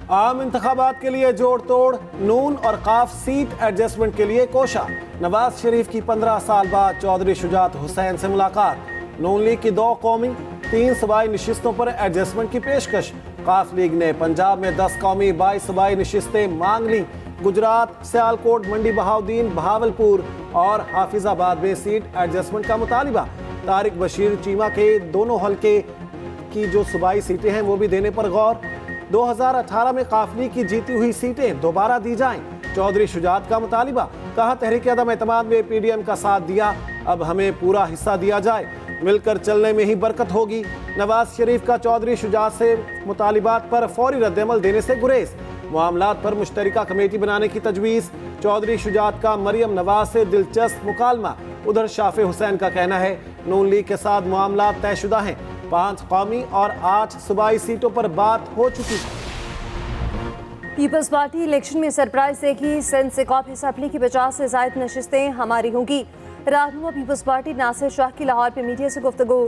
आम इंतखाबात के लिए जोड़ तोड़, नून और काफ सीट एडजस्टमेंट के लिए कोशा। नवाज शरीफ की 15 साल बाद चौधरी शुजात हुसैन से मुलाकात। नून लीग की 2 कौमी 3 सूबाई नशिस्तों पर एडजस्टमेंट की पेशकश। काफ लीग ने पंजाब में 10 कौमी 22 सूबाई नशिस्तें मांग ली। गुजरात, सियालकोट, मंडी बहाउद्दीन, बहावलपुर और हाफिजाबाद में सीट एडजस्टमेंट का मुतालिबा। तारिक बशीर चीमा के दोनों हलके की जो सूबाई सीटें हैं वो भी देने पर गौर। 2018 में काफली की जीती हुई सीटें दोबारा दी जाएं। चौधरी शुजात का मुतालिबा, कहा तहरीक अदम एतमाद में पीडीएम का साथ दिया, अब हमें पूरा हिस्सा दिया जाए, मिलकर चलने में ही बरकत होगी। नवाज शरीफ का चौधरी शुजात से मुतालिबात पर फौरी रद्दअमल देने से गुरेज। मामलात पर मुश्तरका कमेटी बनाने की तजवीज़। चौधरी शुजात का मरियम नवाज से दिलचस्प मुकालमा। उधर शाफे हुसैन का कहना है नून लीग के साथ मामला तयशुदा हैं। 5 कौमी और 8 सूबाई सीटों पर बात हो चुकी। पीपल्स पार्टी इलेक्शन में सरप्राइज देगी। सिंध से कॉप असेंबली की 50 से ज्यादा नशिस्तें हमारी होंगी। रहनुमा पीपल्स पार्टी नासिर शाह की लाहौर पे मीडिया से गुफ्तगू।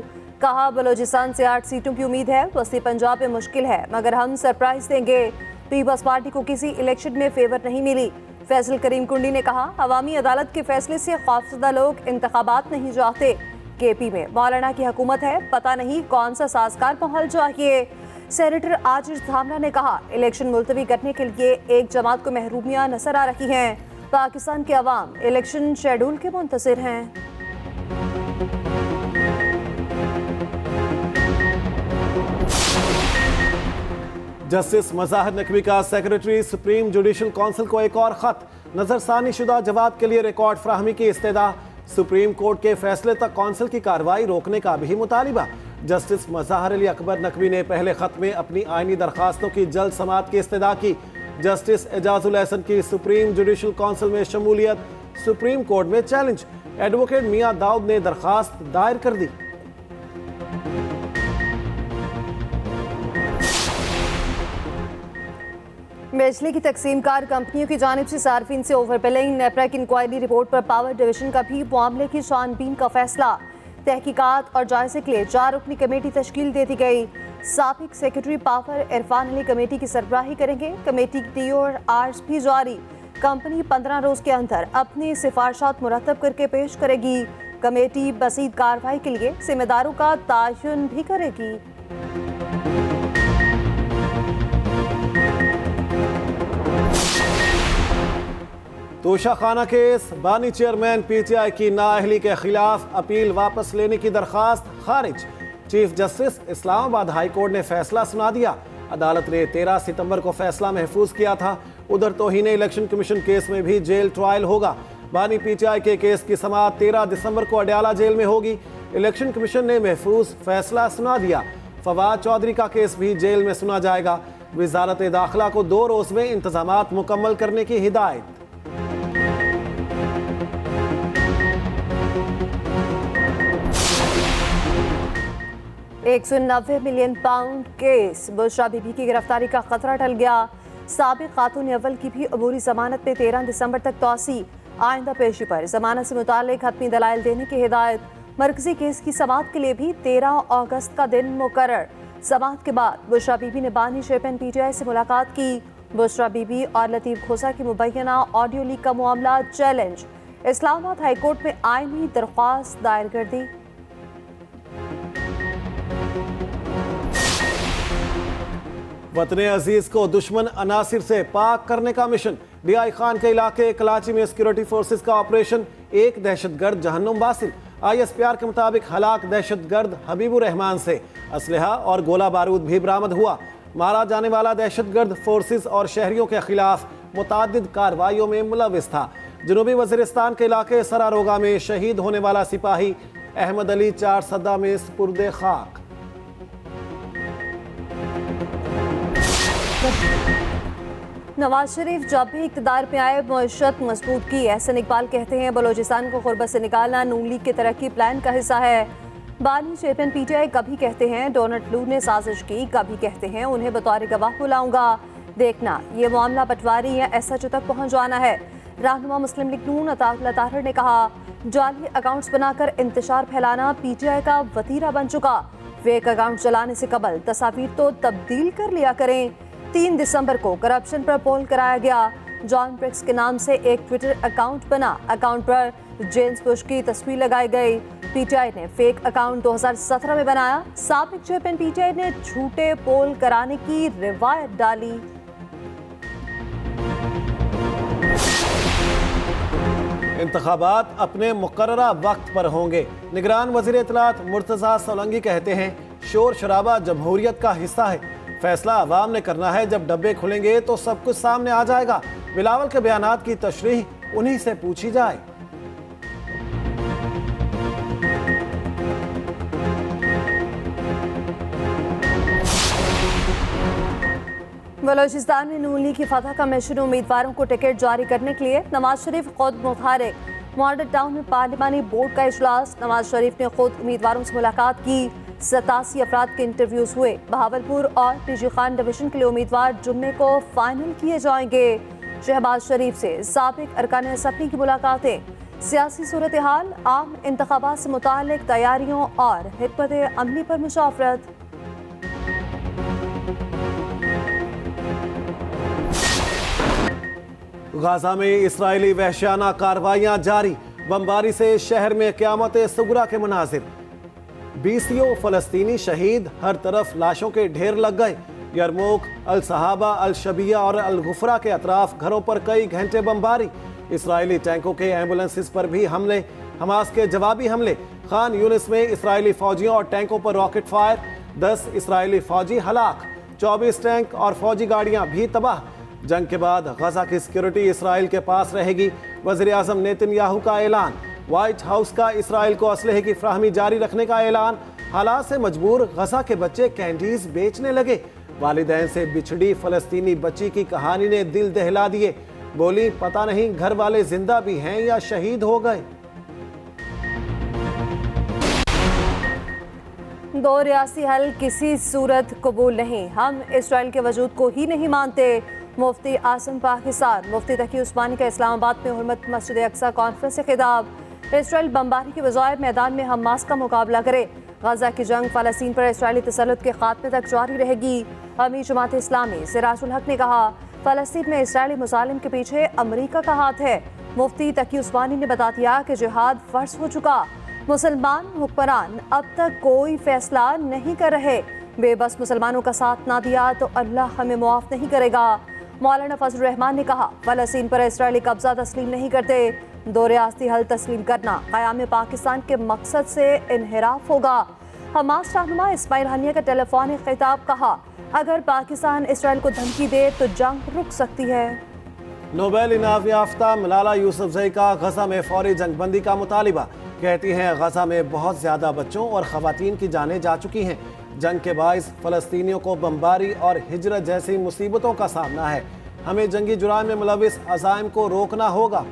कहा बलोचिस्तान से 8 सीटों की उम्मीद है, वस्ती पंजाब में मुश्किल है मगर हम सरप्राइज देंगे। पीपल्स पार्टी को किसी इलेक्शन में फेवर नहीं मिली। फैसल करीम कुंडी ने कहा अवामी अदालत के फैसले से खौफजदा लोग इंतखाबात नहीं चाहते। केपी में मौलाना की हुकूमत है, पता नहीं कौन सा साजगार माहौल चाहिए। सेनेटर आजिज धामरा ने कहा इलेक्शन मुलतवी करने के लिए एक जमात को महरूमियां नजर आ रही हैं। पाकिस्तान के अवाम इलेक्शन शेड्यूल के मुंतज़िर हैं। जस्टिस मज़ाहिर नकवी का सेक्रेटरी सुप्रीम जुडिशल काउंसिल को एक और खत। नजरसानी शुदा जवाब के लिए रिकॉर्ड फराहमी की इस्तेदा। सुप्रीम कोर्ट के फैसले तक काउंसिल की कार्रवाई रोकने का भी मुतालिबा। जस्टिस मज़ाहिर अली अकबर नकवी ने पहले खत में अपनी आइनी दरखास्तों की जल्द समाअत की इस्तेदा की। जस्टिस एजाजुल एहसन की सुप्रीम जुडिशल काउंसिल में शमूलियत सुप्रीम कोर्ट में चैलेंज। एडवोकेट मियां दाऊद ने दरखास्त दायर कर दी। बिजली की तकसीमकार कंपनियों की जानिब से सार्फिन से ओवर बिलिंग। नेपरा की इंक्वायरी रिपोर्ट पर पावर डिवीजन का भी मामले की छानबीन का फैसला। तहकीकात और जायजे के लिए 4 रुकनी कमेटी तश्कील दे दी गई। साबिक secretary power Irfan Ali committee की सरबराही करेंगे। कमेटी की TORs भी जारी। कंपनी 15 रोज के अंदर अपनी सिफारिशात मुरतब करके पेश करेगी। कमेटी मज़ीद कार्रवाई के लिए जिम्मेदारों का तयन भी करेगी। तोशा खाना केस, बानी चेयरमैन PTI की नाअहली के खिलाफ अपील वापस लेने की दरखास्त खारिज। Chief justice Islamabad high court ने फैसला सुना दिया। अदालत ने 13 सितंबर को फैसला महफूज किया था। उधर तौहीन इलेक्शन कमीशन केस में भी जेल ट्रायल होगा। बानी PTI के केस की समाअत 13 दिसंबर को अडयाला जेल में होगी। इलेक्शन कमीशन ने महफूज फैसला सुना दिया। फवाद चौधरी का केस भी जेल में सुना जाएगा। वजारत दाखिला को 2 रोज में इंतजामात मुकम्मल करने की हिदायत। 190 million pound case. Bushra Bibi की गिरफ्तारी का खतरा टल गया। साबिक खातून अव्वल की भी अबूरी जमानत में 13 दिसंबर तक तौसी। आइंदा पेशी पर जमानत से मुतालिक हतमी दलाइल देने की हिदायत। मरकजी केस की समाअत के लिए भी 13 अगस्त का दिन मुकर्रर। समाअत के बाद बुशरा बीबी ने बानी चेयरमैन PTI से मुलाकात की। बुशरा बीबी और लतीफ खोसा की मुबैना ऑडियो लीक का मामला चैलेंज। इस्लामाबाद हाई कोर्ट में आईनी दरख्वास्त दायर कर दी। वतन अजीज को दुश्मन अनासिर से पाक करने का मिशन। DI खान के इलाके कराची में सिक्योरिटी फोर्सेस का ऑपरेशन। एक दहशतगर्द जहन्नुम बासिल। ISPR के मुताबिक हलाक दहशतगर्द हबीबुर रहमान से असलहा और गोला बारूद भी बरामद हुआ। मारा जाने वाला दहशतगर्द फोर्सेस और शहरियों के खिलाफ मुतादिद कार्रवाइयों में मुलविस था। जनूबी वजीरिस्तान के इलाके सरारोगा में शहीद होने वाला सिपाही अहमद अली 4 सदा में सुपुर्दे खाक। नवाज शरीफ जब भी इक़्तिदार में आए मईशत मजबूत की। एहसन इकबाल कहते हैं बलोचिस्तान को गुर्बत से निकालना नून लीग के तरक्की प्लान का हिस्सा है। बानी चेयरमैन PTI कभी कहते हैं डोनाल्ड लू ने साजिश की, कभी कहते हैं उन्हें बतौर गवाह बुलाऊंगा। देखना ये मामला पटवारी या SHO तक पहुँच जाना है। रहनुमा मुस्लिम लीग नून अताउल्लाह ताहिर ने कहा जाली अकाउंट्स बनाकर इंतशार फैलाना PTI का वतीरा बन चुका। फेक अकाउंट चलाने से कबल तस्वीर तो तब्दील कर लिया करें। 3 दिसंबर को करप्शन पर पोल कराया गया। जॉन ब्रिक्स के नाम से एक ट्विटर अकाउंट बना। अकाउंट पर जेम्स बुश की तस्वीर लगाई गई। पीटीआई ने फेक अकाउंट 2017 में बनाया। साबिक चेयरमैन पीटीआई ने झूठे पोल कराने की रिवायत डाली। इंतखाबात अपने मुकर्ररा वक्त पर होंगे। निगरान वज़ीर इत्तलात मुर्तज़ा सोलंकी कहते हैं, शोर शराबा जमहूरियत का हिस्सा है। फैसला अवाम ने करना है। जब डब्बे खुलेंगे तो सब कुछ सामने आ जाएगा। बिलावल के बयानात की तशरीह उन्हीं से पूछी जाए। बलोचिस्तान में नून लीग की फतह का मिशन उम्मीदवारों को टिकट जारी करने के लिए नवाज शरीफ खुद मुतहरिक। मॉडल टाउन में पार्लिमानी बोर्ड का इजलास। नवाज शरीफ ने खुद उम्मीदवारों से मुलाकात की। 87 अफराद के इंटरव्यूज हुए। बहावलपुर और टीजी खान डिवीजन के लिए उम्मीदवार जुम्मे को फाइनल किए जाएंगे। शहबाज शरीफ से साबिक अरकान असम्बली की मुलाकातें। सियासी सूरत हाल, आम इंतखाबात से मुताल्लिक तैयारियों और हिकमत अमली पर मुशावरत। गाजा में इस्राएली वहशियाना कार्रवाइयां जारी। बमबारी से शहर में क़यामत सुगरा के मनाजिर। 20 फलस्तीनी शहीद। हर तरफ लाशों के ढेर लग गए। यरमूक, अल सहाबा, अल शबिया और अल गुफरा के अतराफ घरों पर कई घंटे बमबारी। इस्राएली टैंकों के एम्बुलेंसेस पर भी हमले। हमास के जवाबी हमले। खान यूनिस में इस्राएली फौजियों और टैंकों पर रॉकेट फायर। 10 इस्राएली फौजी हलाक। 24 टैंक और फौजी गाड़ियां भी तबाह। जंग के बाद गजा की सिक्योरिटी इसराइल के पास रहेगी। वज़ीर आज़म नेतन्याहू का ऐलान। व्हाइट हाउस का इसराइल को असलहे की फ्राहमी जारी रखने का ऐलान। हालात से मजबूर गजा के बच्चे कैंडीज बेचने लगे। वालिदैन से बिछड़ी फलस्तीनी बच्ची की कहानी ने दिल दहला दिए। बोली, पता नहीं घर वाले जिंदा भी हैं या शहीद हो गए। 2 रियासी हल किसी सूरत कबूल नहीं। हम इसराइल के वजूद को ही नहीं मानते। मुफ्ती आसिम पाकिस्तान। मुफ्ती तकी उस्मानी का इस्लामाबाद में हुर्मत मस्जिद अक्सा कॉन्फ्रेंस से खिताब। इसराइल बमबारी के बजाय मैदान में हमास का मुकाबला करे। गजा की जंग फ़लस्तीन पर इसराइली तसल्लुत के खात्मे तक जारी रहेगी। अमीर जमात इस्लामी सिराजुल हक ने कहा, फ़लस्तीन में इसराइली मुजालिम के पीछे अमरीका का हाथ है। मुफ्ती तकी उस्मानी ने बता दिया कि जिहाद फर्ज हो चुका। मुसलमान हुक्मरान अब तक कोई फैसला नहीं कर रहे। बेबस मुसलमानों का साथ ना दिया तो अल्लाह हमें मुआफ नहीं करेगा। मौलाना फजल रहमान ने कहा, फ़लस्तीन पर इसराइली कब्जा तस्लीम नहीं करते। 2 रियासती हल तस्लीम करना क़याम पाकिस्तान के मकसद से इन्हिराफ होगा। हमास रहनुमा इस्माइल हनिया का टेलीफोनिक खिताब। कहा, अगर पाकिस्तान इसराइल को धमकी दे तो जंग रुक सकती है। नोबेल इनाम याफ्ता मलाला यूसुफजई का गजा में फौरी जंगबंदी का मुतालिबा। कहती हैं, गजा में बहुत ज़्यादा बच्चों और ख़वातीन की जानें जा चुकी हैं। जंग के बाइस फ़लस्तीनियों को बमबारी और हिजरत जैसी मुसीबतों का सामना है। हमें जंगी जुराम में मुलविस अज़ाइम को रोकना होगा।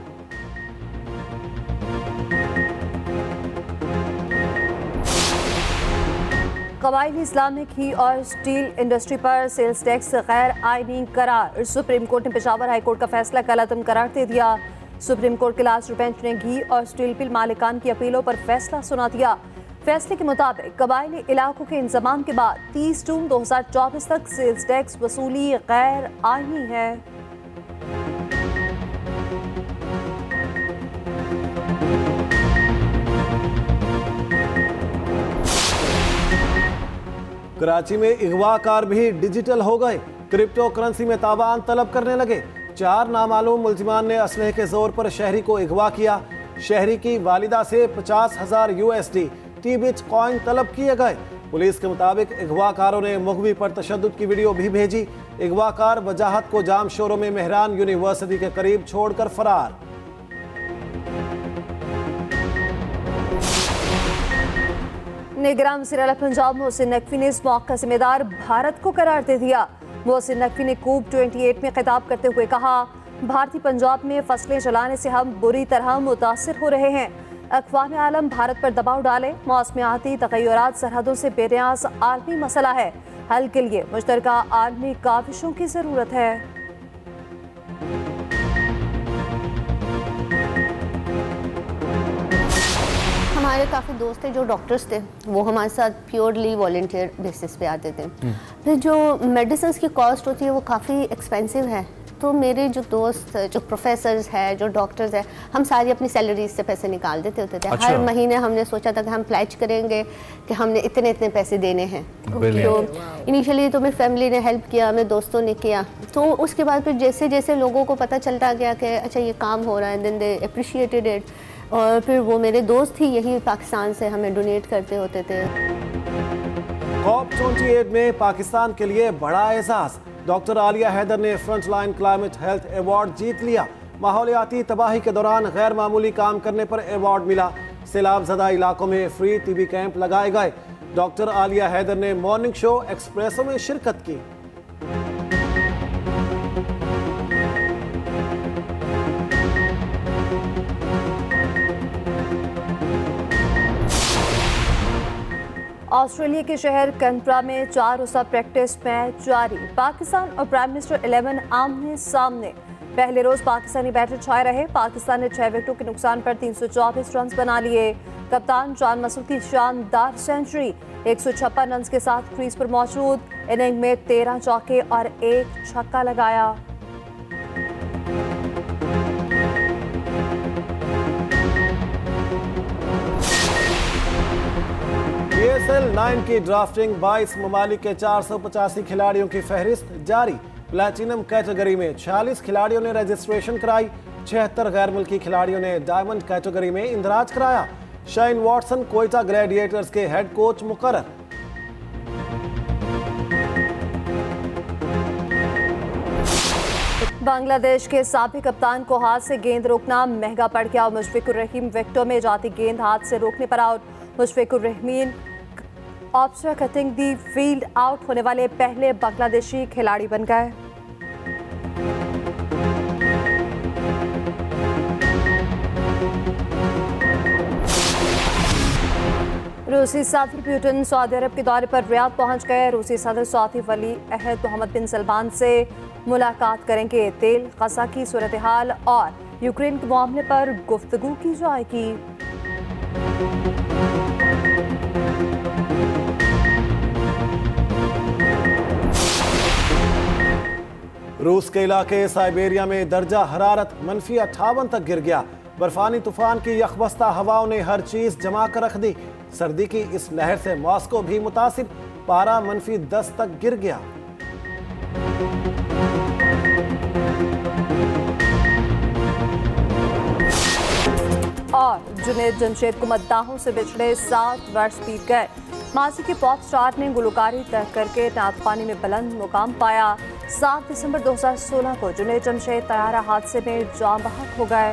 कबायली इस्लामिक घी और स्टील इंडस्ट्री पर सेल्स टैक्स गैर आईनी करार। सुप्रीम कोर्ट ने पेशावर हाई कोर्ट का फैसला कलअदम करार दे दिया। सुप्रीम कोर्ट के लास्ट बेंच ने घी और स्टील मिल मालिकान की अपीलों पर फैसला सुना दिया। फैसले के मुताबिक कबायली इलाकों के इंतजाम के बाद 30 जून 2024 तक सेल्स टैक्स वसूली गैर आईनी है। कराची में अगवाकार भी डिजिटल हो गए। क्रिप्टो करेंसी में तावान तलब करने लगे। 4 नामालूम मुल्जिमान ने असलहे के जोर पर शहरी को अगवा किया। शहरी की वालिदा से 50,000 USD टी-बिट कॉइन तलब किए गए। पुलिस के मुताबिक अगवाकारों ने मुगवी पर तशद्दुद की वीडियो भी भेजी। अगवाकार वजाहत को जाम शोरों में मेहरान यूनिवर्सिटी के करीब छोड़कर फरार। निगरान वज़ीर आला पंजाब मोहसिन नकवी ने इस मौके का जिम्मेदार भारत को करार दे दिया। मोहसिन नकवी ने कूप 28 में खिताब करते हुए कहा, भारतीय पंजाब में फसलें जलाने से हम बुरी तरह मुतासिर हो रहे हैं। अक़वाम आलम भारत पर दबाव डाले। मौसमियाती तग़य्युरात सरहदों से बेनियाज आलमी मसला है। हल के लिए मुश्तरका आलमी काविशों की ज़रूरत है। हमारे हमारे काफ़ी दोस्त थे जो डॉक्टर्स थे, वो हमारे साथ प्योरली वॉलंटियर बेसिस पे आते थे। फिर जो मेडिसिन की कॉस्ट होती है वो काफ़ी एक्सपेंसिव है, तो मेरे जो दोस्त जो प्रोफेसर्स हैं, जो डॉक्टर्स हैं, हम सारी अपनी सैलरीज से पैसे निकाल देते होते थे। अच्छा। हर महीने हमने सोचा था कि हम प्लेज करेंगे कि हमने इतने इतने पैसे देने हैं। तो इनिशियली तो मेरी फैमिली ने हेल्प किया, मेरे दोस्तों ने किया, तो उसके बाद फिर जैसे जैसे लोगों को पता चलता गया कि अच्छा ये काम हो रहा है, देन दे अप्रिशिएटेड इट, और फिर वो मेरे दोस्त ही यही पाकिस्तान से हमें डोनेट करते होते थे। COP28 में पाकिस्तान के लिए बड़ा एहसास, डॉक्टर आलिया हैदर ने फ्रंटलाइन क्लाइमेट हेल्थ अवार्ड जीत लिया। माहौलियाती तबाही के दौरान गैर मामूली काम करने पर अवार्ड मिला। सैलाब ज़दा इलाकों में फ्री टीबी कैंप लगाए गए। डॉक्टर आलिया हैदर ने मॉर्निंग शो एक्सप्रेसो में शिरकत की। ऑस्ट्रेलिया के शहर कैनबरा में 4 रोज़ा प्रैक्टिस मैच जारी। पाकिस्तान और प्राइम मिनिस्टर 11 आमने सामने। पहले रोज पाकिस्तानी बैटर छाए रहे। पाकिस्तान ने 6 विकेटों के नुकसान पर 324 रन बना लिए। कप्तान जान मसूद की शानदार सेंचुरी, 156 रन के साथ क्रीज पर मौजूद। इनिंग में 13 चौके और 1 छक्का लगाया। PSL 9 की ड्राफ्टिंग 22 ममालिक के 485 खिलाड़ियों की फहरिस्त जारी। प्लैटिनम कैटेगरी में 46 खिलाड़ियों ने रजिस्ट्रेशन कराई। 76 गैर मुल्की खिलाड़ियों ने डायमंड कैटेगरी में इंदराज कराया। शाइन वॉटसन कोयटा ग्लैडिएटर्स के हेड कोच मुकर्रर। बांग्लादेश के साबिक कप्तान को हाथ से गेंद रोकना महंगा पड़ गया। मुशफिकुर रहीम विकेटों में जाती गेंद हाथ से रोकने पर out. Mushfiqur Rahim optional cutting दी फील्ड आउट होने वाले पहले बांग्लादेशी खिलाड़ी बन गए। रूसी सदर पुतिन सऊदी अरब के दौरे पर रियाद पहुंच गए। रूसी सदर सऊदी वली अहद मोहम्मद बिन सलमान से मुलाकात करेंगे। तेल गजा की सूरत हाल और यूक्रेन के मामले पर गुफ्तगू की जाएगी। रूस के इलाके साइबेरिया में दर्जा हरारत -58 तक गिर गया। बर्फानी तूफान की यखबस्ता हवाओं ने हर चीज जमा कर रख दी। सर्दी की इस लहर से मॉस्को भी मुतासिर, पारा -10 तक गिर गया। और जुनैद जमशेद को मद्दाहों से बिछड़े 7 वर्ष बीत गए। माजी के पॉप स्टार ने गुलकारी तय करके नागपानी में बुलंद मुकाम पाया। 7 दिसंबर 2016 को जुनैद जमशेद तैयारा हादसे में जाँ बहक हो गए।